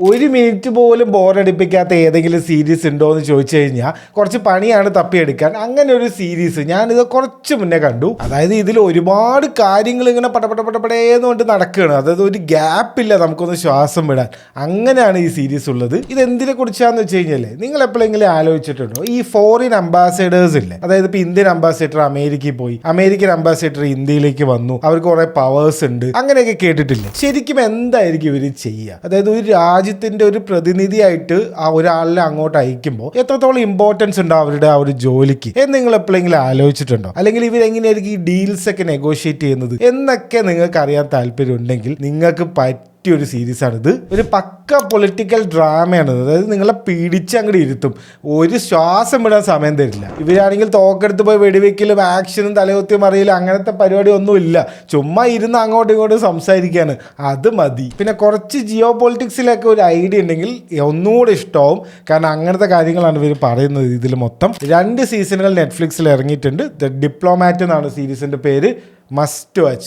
ഒരു മിനിറ്റ് പോലും ബോറടിപ്പിക്കാത്ത ഏതെങ്കിലും സീരീസ് ഉണ്ടോ എന്ന് ചോദിച്ചു കഴിഞ്ഞാൽ കുറച്ച് പണിയാണ് തപ്പിയെടുക്കാൻ. അങ്ങനെ ഒരു സീരീസ് ഞാനിത് കുറച്ച് മുന്നേ കണ്ടു. അതായത് ഇതിൽ ഒരുപാട് കാര്യങ്ങൾ ഇങ്ങനെ പടപടപടപടേന്ന് കൊണ്ട് നടക്കുകയാണ്. അതായത് ഒരു ഗ്യാപ്പില്ല നമുക്കൊന്ന് ശ്വാസം വിടാൻ. അങ്ങനെയാണ് ഈ സീരീസ് ഉള്ളത്. ഇത് എന്തിനെ കുറിച്ചാന്ന് വെച്ച് കഴിഞ്ഞാൽ നിങ്ങൾ എപ്പോഴെങ്കിലും ആലോചിച്ചിട്ടുണ്ടോ ഈ ഫോറിൻ അംബാസഡേഴ്സ് ഇല്ലേ? അതായത് ഇപ്പൊ ഇന്ത്യൻ അംബാസിഡർ അമേരിക്കയിൽ പോയി, അമേരിക്കൻ അംബാസിഡർ ഇന്ത്യയിലേക്ക് വന്നു, അവർക്ക് കുറെ പവേഴ്സ് ഉണ്ട്, അങ്ങനെയൊക്കെ കേട്ടിട്ടില്ലേ? ശരിക്കും എന്തായിരിക്കും ഇവർ ചെയ്യുക? അതായത് ഒരു രാജ്യത്തിന്റെ ഒരു പ്രതിനിധിയായിട്ട് ആ ഒരാളിനെ അങ്ങോട്ട് അയക്കുമ്പോൾ എത്രത്തോളം ഇമ്പോർട്ടൻസ് ഉണ്ടോ അവരുടെ ആ ഒരു ജോലിക്ക് എന്ന് നിങ്ങൾ എപ്പോഴെങ്കിലും ആലോചിച്ചിട്ടുണ്ടോ? അല്ലെങ്കിൽ ഇവരെങ്ങനെയായിരിക്കും ഈ ഡീൽസ് ഒക്കെ നെഗോഷിയേറ്റ് ചെയ്യുന്നത് എന്നൊക്കെ നിങ്ങൾക്ക് അറിയാൻ താല്പര്യം ഉണ്ടെങ്കിൽ നിങ്ങൾക്ക് ഒരു സീരീസ് ആണിത്. ഒരു പക്ക പൊളിറ്റിക്കൽ ഡ്രാമയാണ്. അതായത് നിങ്ങളെ പിടിച്ച് അങ്ങോട്ട് ഇരുത്തും, ഒരു ശ്വാസം വിടാൻ സമയം തരില്ല. ഇവരാണെങ്കിൽ തോക്കെടുത്ത് പോയി വെടിവെക്കലും ആക്ഷനും തലകുത്തിയും അറിയില്ല, അങ്ങനത്തെ പരിപാടി ഒന്നുമില്ല. ചുമ്മാ ഇരുന്ന് അങ്ങോട്ടും ഇങ്ങോട്ടും സംസാരിക്കുകയാണ്, അത് മതി. പിന്നെ കുറച്ച് ജിയോ പൊളിറ്റിക്സിലൊക്കെ ഒരു ഐഡിയ ഉണ്ടെങ്കിൽ ഒന്നുകൂടെ ഇഷ്ടമാവും. കാരണം അങ്ങനത്തെ കാര്യങ്ങളാണ് ഇവർ പറയുന്നത്. ഇതിൽ മൊത്തം 2 സീസണുകൾ നെറ്റ്ഫ്ലിക്സിൽ ഇറങ്ങിയിട്ടുണ്ട്. ദ ഡിപ്ലോമാറ്റ് എന്നാണ് സീരീസിന്റെ പേര്. Must watch.